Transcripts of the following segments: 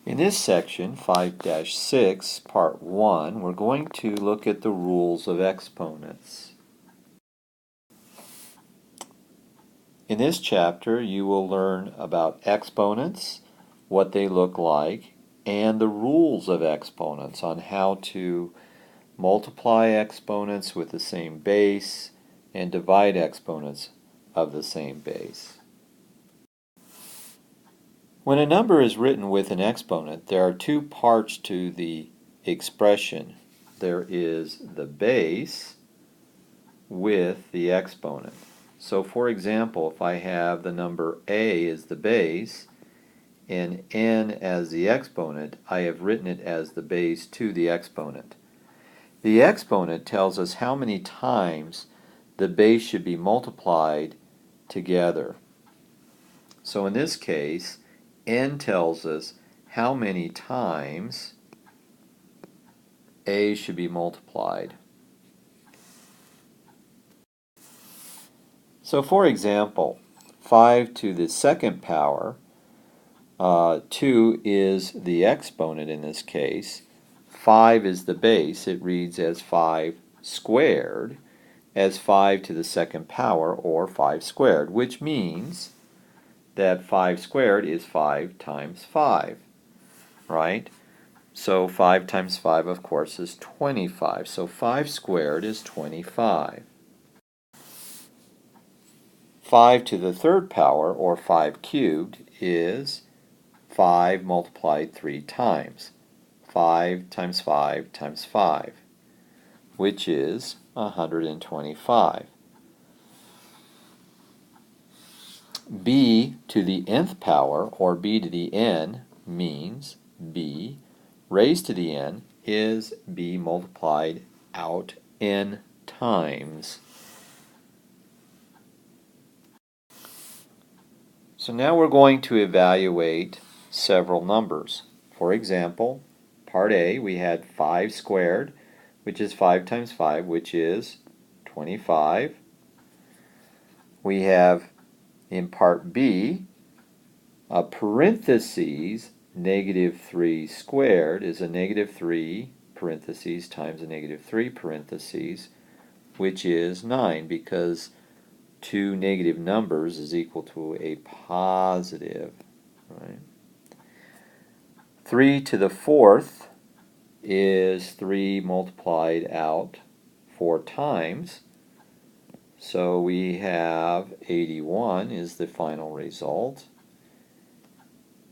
In this section, 5-6, Part 1, we're going to look at the rules of exponents. In this chapter, you will learn about exponents, what they look like, and the rules of exponents on how to multiply exponents with the same base and divide exponents of the same base. When a number is written with an exponent, there are two parts to the expression. There is the base with the exponent. So for example, if I have the number a as the base and n as the exponent, I have written it as the base to the exponent. The exponent tells us how many times the base should be multiplied together. So in this case, n tells us how many times a should be multiplied. So for example, 5 to the second power, 2 is the exponent in this case, 5 is the base, it reads as 5 squared, as 5 to the second power, or 5 squared, which means that 5 squared is 5 times 5, right? So 5 times 5, of course, is 25. So 5 squared is 25. 5 to the third power, or 5 cubed, is 5 multiplied 3 times. 5 times 5 times 5, which is 125. b to the nth power, or b to the n, means b raised to the n is b multiplied out n times. So now we're going to evaluate several numbers. For example, part A, we had 5 squared, which is 5 times 5, which is 25. We have in part B, a parentheses, negative 3 squared is a negative 3 parentheses times a negative 3 parentheses, which is 9, because two negative numbers is equal to a positive. Right? 3 to the fourth is 3 multiplied out 4 times. So we have 81 is the final result.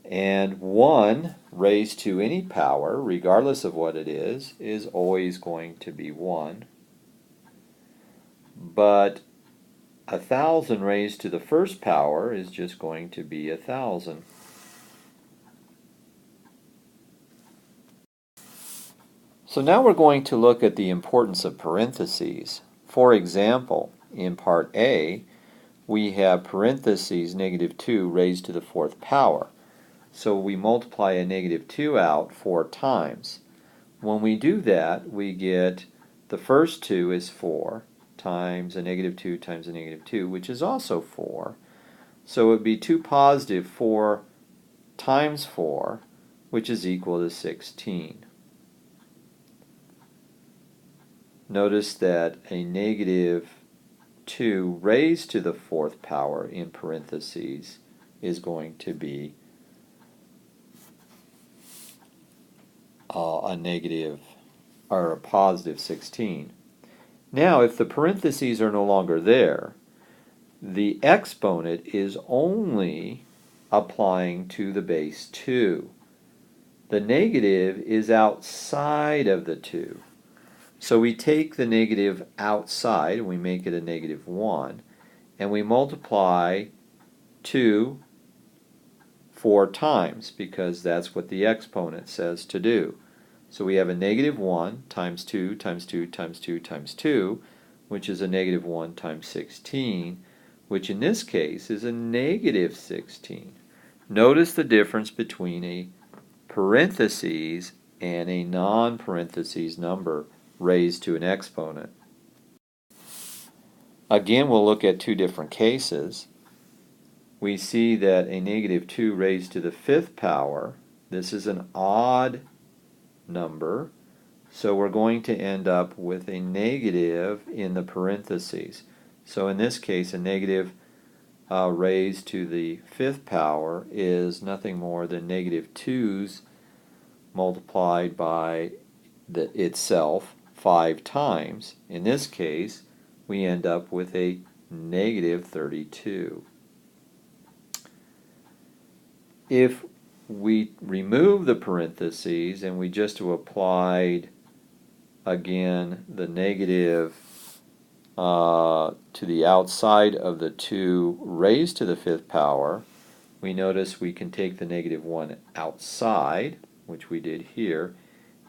And 1 raised to any power, regardless of what it is always going to be 1. But 1,000 raised to the first power is just going to be 1,000. So now we're going to look at the importance of parentheses. For example, in part A, we have parentheses negative 2 raised to the fourth power. So we multiply a negative 2 out 4 times. When we do that, we get the first 2 is 4 times a negative 2 times a negative 2, which is also 4. So it would be 2 positive 4 times 4, which is equal to 16. Notice that a negative 2 raised to the fourth power in parentheses is going to be a negative or a positive 16. Now, if the parentheses are no longer there, the exponent is only applying to the base 2. The negative is outside of the 2. So we take the negative outside and we make it a negative 1, and we multiply 2 4 times, because that's what the exponent says to do. So we have a negative 1 times 2 times 2 times 2 times 2, which is a negative 1 times 16, which in this case is a negative 16. Notice the difference between a parentheses and a non-parentheses number raised to an exponent. Again, we'll look at two different cases. We see that a negative 2 raised to the fifth power, This is an odd number, so we're going to end up with a negative in the parentheses. So in this case, a negative raised to the 5th power is nothing more than negative 2's multiplied by itself 5 times. In this case, we end up with a negative 32. If we remove the parentheses and we just applied again the negative to the outside of the 2 raised to the 5th power, we notice we can take the negative 1 outside, which we did here,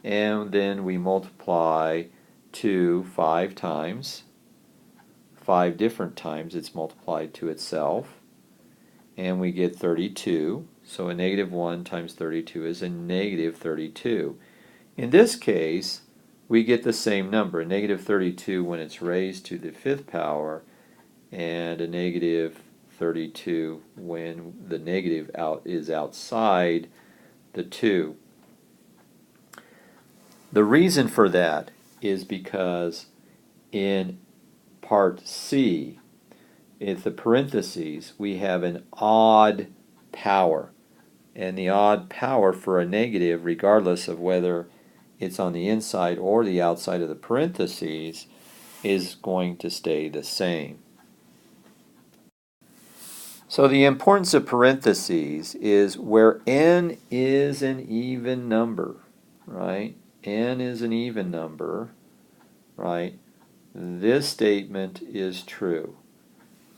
and then we multiply 2 5 times. 5 different times it's multiplied to itself, and we get 32. So a negative 1 times 32 is a negative 32. In this case, we get the same number, a negative 32 when it's raised to the 5th power, and a negative 32 when the negative is outside the 2. The reason for that is because in part C, in the parentheses, we have an odd power. And the odd power for a negative, regardless of whether it's on the inside or the outside of the parentheses, is going to stay the same. So the importance of parentheses is where n is an even number, right? N is an even number, right? This statement is true,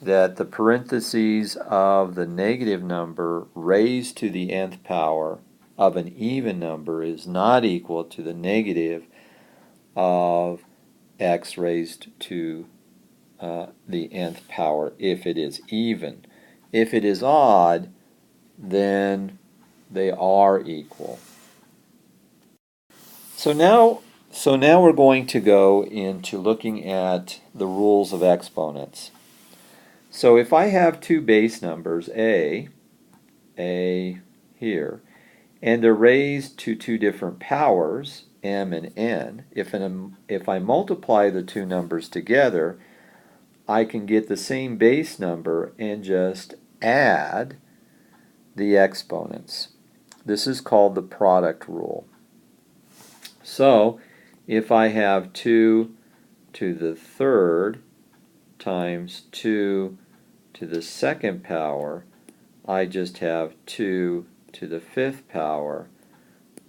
that the parentheses of the negative number raised to the nth power of an even number is not equal to the negative of x raised to the nth power if it is even. If it is odd, then they are equal. So now we're going to go into looking at the rules of exponents. So if I have two base numbers, a here, and they're raised to two different powers, m and n, if I multiply the two numbers together, I can get the same base number and just add the exponents. This is called the product rule. So if I have 2 to the 3rd times 2 to the 2nd power, I just have 2 to the 5th power,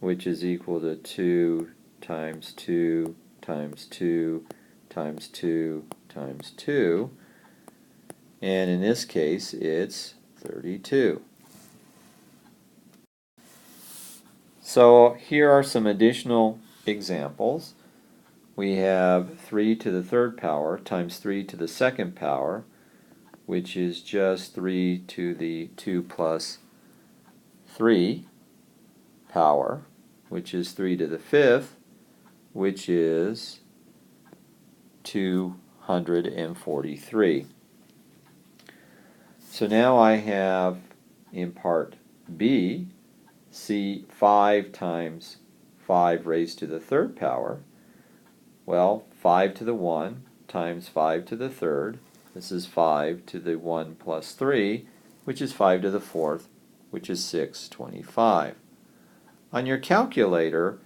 which is equal to 2 times 2 times 2 times 2 times 2, and in this case it's 32. So here are some additional examples. We have 3 to the 3rd power times 3 to the 2nd power, which is just 3 to the 2 plus 3 power, which is 3 to the 5th, which is 243. So now I have in part B, see 5 times 5 raised to the 3rd power. Well, 5 to the 1 times 5 to the 3rd. This is 5 to the 1 plus 3, which is 5 to the 4th, which is 625. On your calculator,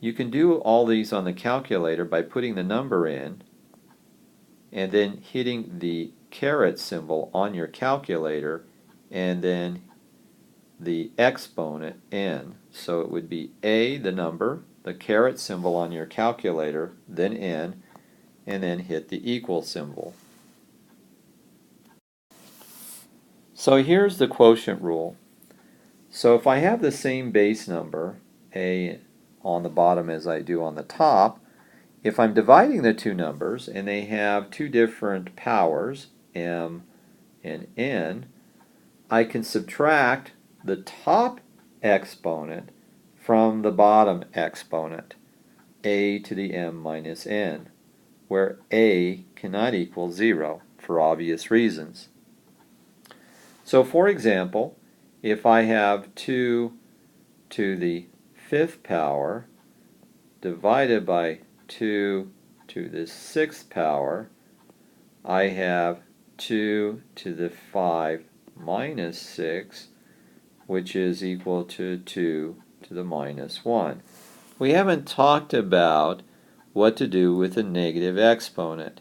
you can do all these on the calculator by putting the number in and then hitting the caret symbol on your calculator and then the exponent n. So it would be a, the number, the caret symbol on your calculator, then n, and then hit the equal symbol. So here's the quotient rule. So if I have the same base number, a on the bottom as I do on the top, if I'm dividing the two numbers and they have two different powers, m and n, I can subtract the top exponent from the bottom exponent, a to the m minus n, where a cannot equal 0 for obvious reasons. So for example, if I have 2 to the 5th power divided by 2 to the 6th power, I have 2 to the 5 minus 6, which is equal to 2 to the minus 1. We haven't talked about what to do with a negative exponent,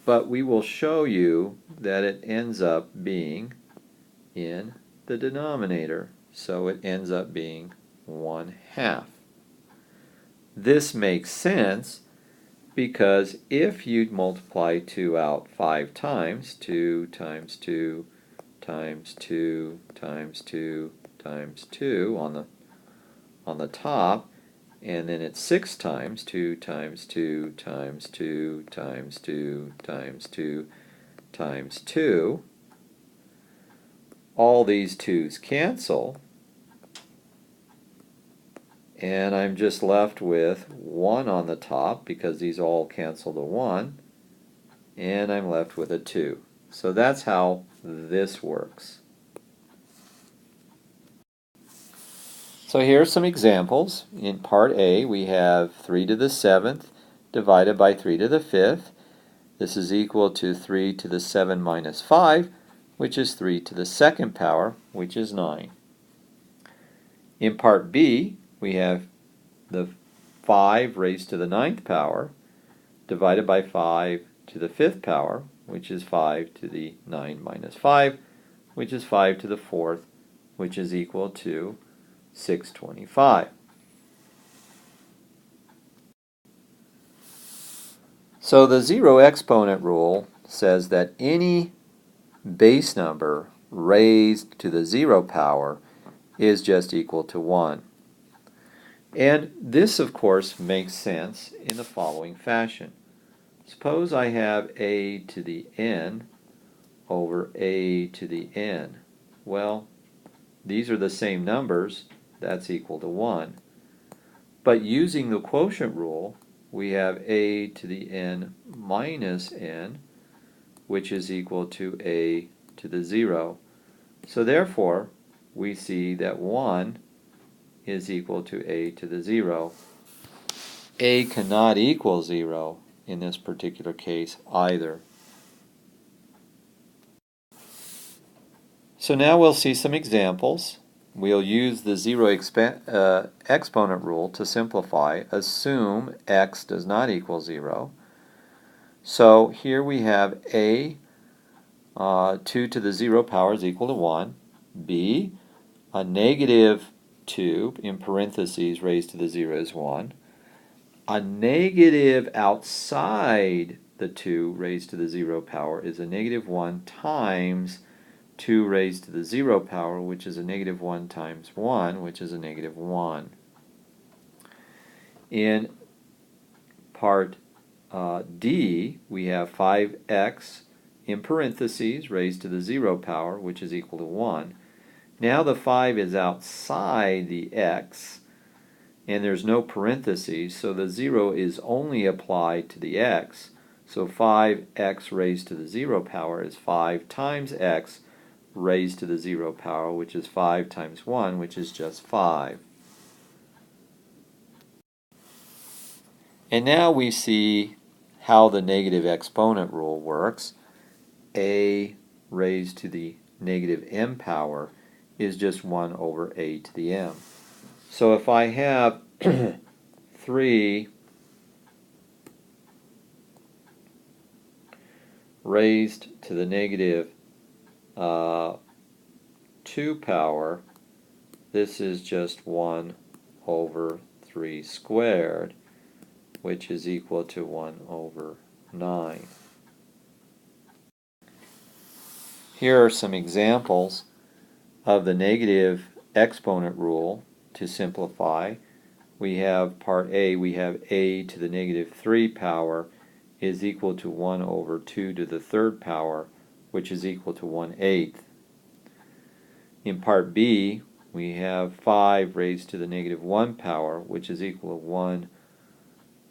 but we will show you that it ends up being in the denominator, so it ends up being 1/2. This makes sense because if you multiply 2 out 5 times, 2 times 2 times 2 times 2 times 2 on the top, and then it's 6 times, 2 times 2 times 2 times 2 times 2 times 2, all these 2's cancel, and I'm just left with 1 on the top because these all cancel to 1, and I'm left with a 2. So that's how this works. So here are some examples. In part A, we have 3 to the 7th divided by 3 to the 5th. This is equal to 3 to the 7 minus 5, which is 3 to the 2nd power, which is 9. In part B, we have the 5 raised to the 9th power divided by 5 to the 5th power, which is 5 to the 9 minus 5, which is 5 to the 4th, which is equal to 625. So the zero exponent rule says that any base number raised to the 0 power is just equal to 1. And this, of course, makes sense in the following fashion. Suppose I have a to the n over a to the n. Well, these are the same numbers. That's equal to 1. But using the quotient rule, we have a to the n minus n, which is equal to a to the 0. So therefore, we see that 1 is equal to a to the 0. A cannot equal 0 in this particular case either. So now we'll see some examples. We'll use the zero exponent rule to simplify. Assume x does not equal 0. So here we have a 2 to the 0 power is equal to 1. B, a negative 2 in parentheses raised to the 0 is 1. A negative outside the 2 raised to the 0 power is a negative 1 times 2 raised to the 0 power, which is a negative 1 times 1, which is a negative 1. In part D, we have 5x in parentheses raised to the 0 power, which is equal to 1. Now the 5 is outside the x, and there's no parentheses, so the 0 is only applied to the x. So 5x raised to the 0 power is 5 times x raised to the 0 power, which is 5 times 1, which is just 5. And now we see how the negative exponent rule works. A raised to the negative m power is just 1 over a to the m. So if I have 3 raised to the negative 2 power, this is just 1 over 3 squared, which is equal to 1 over 9. Here are some examples of the negative exponent rule to simplify. We have part A, we have a to the negative 3 power is equal to 1 over 2 to the 3rd power, which is equal to 1/8. In part B, we have 5 raised to the negative 1 power, which is equal to 1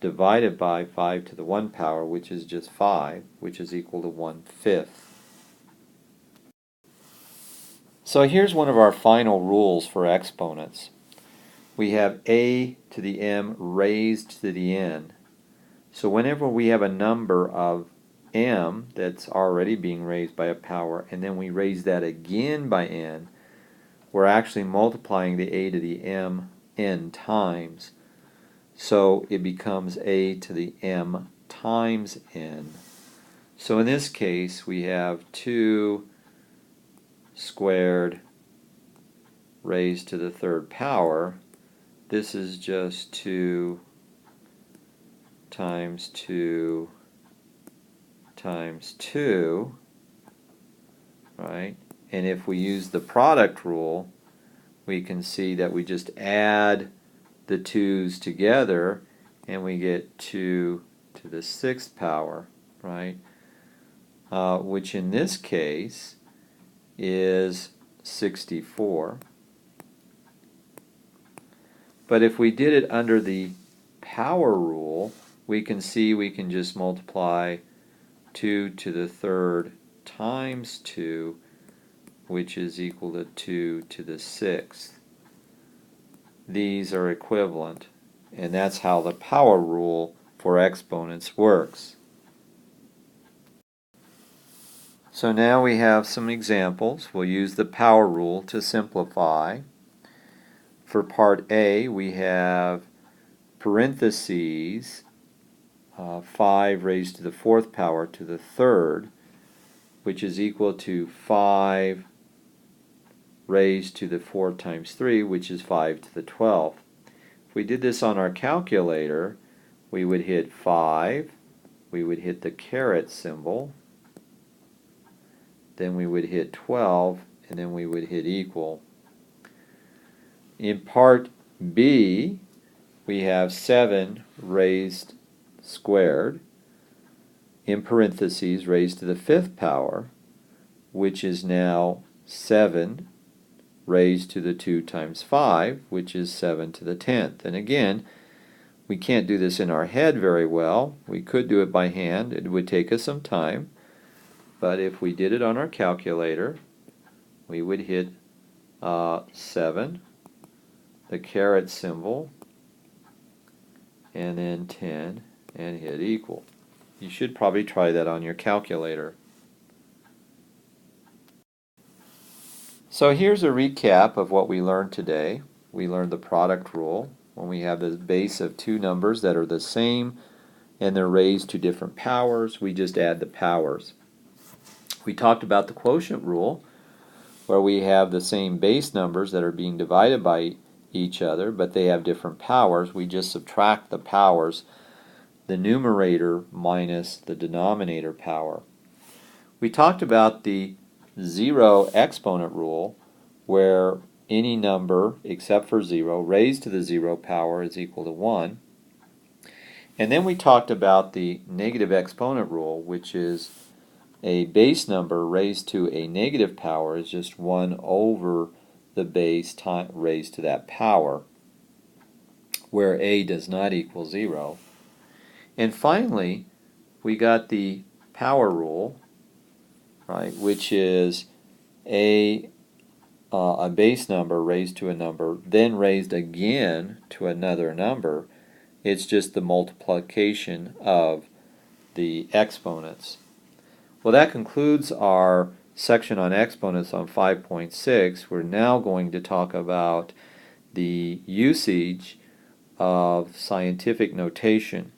divided by 5 to the 1 power, which is just 5, which is equal to 1/5. So here's one of our final rules for exponents. we have a to the m raised to the n. So whenever we have a number of m that's already being raised by a power, and then we raise that again by n, we're actually multiplying the a to the m n times. So it becomes a to the m times n. So in this case, we have 2 squared raised to the third power. This is just 2 times 2 times 2, right? And if we use the product rule, we can see that we just add the 2's together and we get 2 to the 6th power, right? Which in this case is 64. But if we did it under the power rule, we can see we can just multiply 2 to the third times 2, which is equal to 2 to the 6th. These are equivalent, and that's how the power rule for exponents works. So now we have some examples. We'll use the power rule to simplify. For part A, we have parentheses 5 raised to the 4th power to the 3rd, which is equal to 5 raised to the 4 times 3, which is 5 to the 12th. If we did this on our calculator, we would hit 5, we would hit the caret symbol, then we would hit 12, and then we would hit equal. In part B, we have 7 raised squared, in parentheses, raised to the 5th power, which is now 7 raised to the 2 times 5, which is 7 to the 10th. And again, we can't do this in our head very well. We could do it by hand. It would take us some time. But if we did it on our calculator, we would hit 7, the caret symbol, and then 10, and hit equal. You should probably try that on your calculator. So here's a recap of what we learned today. We learned the product rule. When we have the base of two numbers that are the same and they're raised to different powers, we just add the powers. We talked about the quotient rule, where we have the same base numbers that are being divided by each other, but they have different powers. We just subtract the powers, the numerator minus the denominator power. We talked about the zero exponent rule, where any number except for 0 raised to the 0 power is equal to 1. And then we talked about the negative exponent rule, which is a base number raised to a negative power is just 1 over the base raised to that power, where a does not equal 0. And finally, we got the power rule, right, which is a base number raised to a number, then raised again to another number. It's just the multiplication of the exponents. Well, that concludes our section on exponents on 5.6. We're now going to talk about the usage of scientific notation.